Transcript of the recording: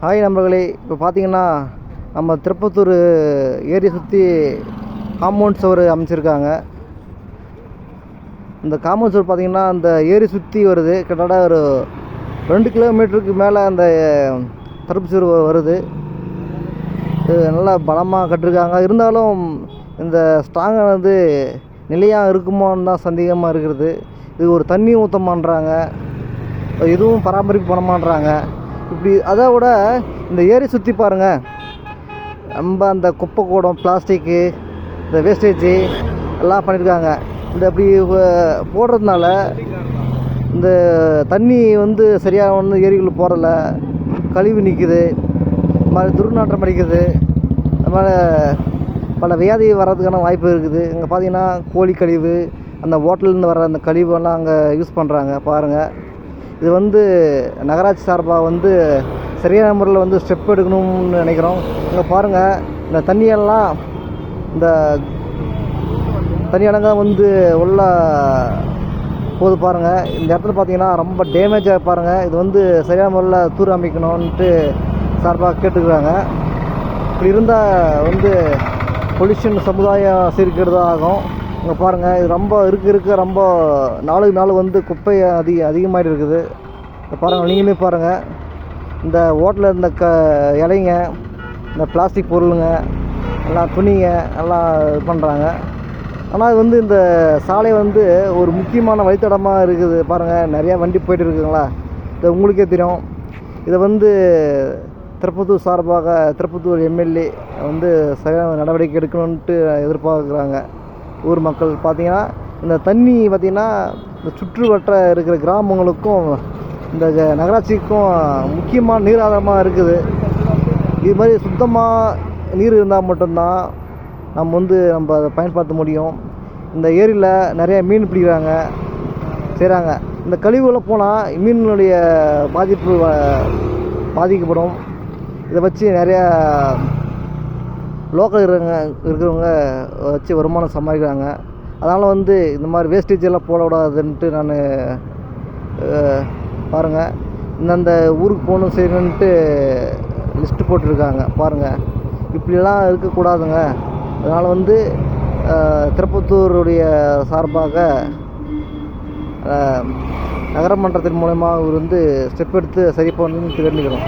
Hi நண்பர்களே, இப்போ பார்த்தீங்கன்னா நம்ம திருப்பத்தூர் ஏரியை சுற்றி காம்பவுண்ட் சுவர் அமைச்சிருக்காங்க. இந்த காம்பவுண்ட் சுவர் பார்த்திங்கன்னா அந்த ஏரி சுற்றி வருது. கிட்டத்தட்ட ஒரு 2 கிலோமீட்டருக்கு மேலே அந்த தடுப்பு சுவர் வருது. இது நல்லா பலமாக கட்டிருக்காங்க. இருந்தாலும் இந்த ஸ்ட்ராங்கானது நிலையாக இருக்குமோன்னு தான் சந்தேகமாக இருக்கிறது. இது ஒரு தண்ணி ஊற்ற மாட்டுறாங்க, எதுவும் பராமரிப்பு பண்ண மாட்டுறாங்க. இப்படி அதை விட இந்த ஏரி சுற்றி பாருங்கள், நம்ம அந்த குப்பை கூடம், பிளாஸ்டிக்கு, இந்த வேஸ்டேஜு எல்லாம் பண்ணியிருக்காங்க. இந்த இப்படி போடுறதுனால இந்த தண்ணி சரியாக ஏரிக்குள்ளே போகிறதில்ல, கழிவு நிற்குது, இந்த மாதிரி துர்நாற்றம் அடிக்குது. அது மாதிரி பல வியாதி வர்றதுக்கான வாய்ப்பு இருக்குது. இங்கே பார்த்தீங்கன்னா கோழி கழிவு, அந்த ஹோட்டல்லேருந்து வர அந்த கழிவெல்லாம் அங்கே யூஸ் பண்ணுறாங்க. பாருங்கள், இது நகராட்சி சார்பாக சரியான முறையில் ஸ்டெப் எடுக்கணும்னு நினைக்கிறோம். இங்கே பாருங்கள், இந்த தண்ணியெல்லாம் இந்த தண்ணியெல்லாம் உள்ள போது பாருங்கள். இந்த இடத்துல பார்த்தீங்கன்னா ரொம்ப டேமேஜாக பாருங்கள். இது சரியான முறையில் தூர் அமைக்கணும்ன்ட்டு சார்பாக கேட்டுக்கிறாங்க. இப்படி இருந்தால் பொல்யூஷன் சமுதாயம் சீர்கேடு தான் ஆகும். இங்கே பாருங்கள், இது ரொம்ப இருக்க ரொம்ப நாளுக்கு நாள் குப்பை அதிகமாகிட்டு இருக்குது. பாருங்கள், நீங்களே பாருங்கள், இந்த ஓட்டில் இருந்த இலைங்க, இந்த பிளாஸ்டிக் பொருளுங்க எல்லாம், துணிங்க எல்லாம் இது பண்ணுறாங்க. ஆனால் இது இந்த சாலை ஒரு முக்கியமான வழித்தடமாக இருக்குது. பாருங்கள், நிறையா வண்டி போய்ட்டு இருக்குங்களா, இது உங்களுக்கே தெரியும். இதை திருப்பத்தூர் சார்பாக திருப்பத்தூர் எம்எல்ஏ சரியான நடவடிக்கை எடுக்கணுன்ட்டு எதிர்பார்க்குறாங்க ஊர் மக்கள். பார்த்திங்கன்னா இந்த தண்ணி பார்த்திங்கன்னா இந்த சுற்று வட்ட இருக்கிற கிராமங்களுக்கும் இந்த நகராட்சிக்கும் முக்கியமான நீர் ஆதாரமாக இருக்குது. இது மாதிரி சுத்தமாக நீர் இருந்தால் மட்டும்தான் நம்ம நம்ம அதை பயன்படுத்த முடியும். இந்த ஏரியில் நிறைய மீன் பிடிக்கிறாங்க, செய்கிறாங்க. இந்த கழிவுகளை போனால் மீனுடைய பாதிப்பு பாதிக்கப்படும். இதை வச்சு நிறையா லோக்கல் இருக்கிறவங்க வச்சு வருமானம் சம்பாதிக்கிறாங்க. அதனால் இந்த மாதிரி வேஸ்டேஜ் எல்லாம் போடக்கூடாதுன்ட்டு நான் பாருங்கள், இந்தந்த ஊருக்கு போகணும் செய்யணுன்ட்டு லிஸ்ட்டு போட்டிருக்காங்க. பாருங்கள், இப்படிலாம் இருக்கக்கூடாதுங்க. அதனால் திருப்பத்தூருடைய சார்பாக நகரமன்றத்தின் மூலமாக ஸ்டெப் எடுத்து சரி பண்ணணும்னு தெரிஞ்சுக்கிறோம்.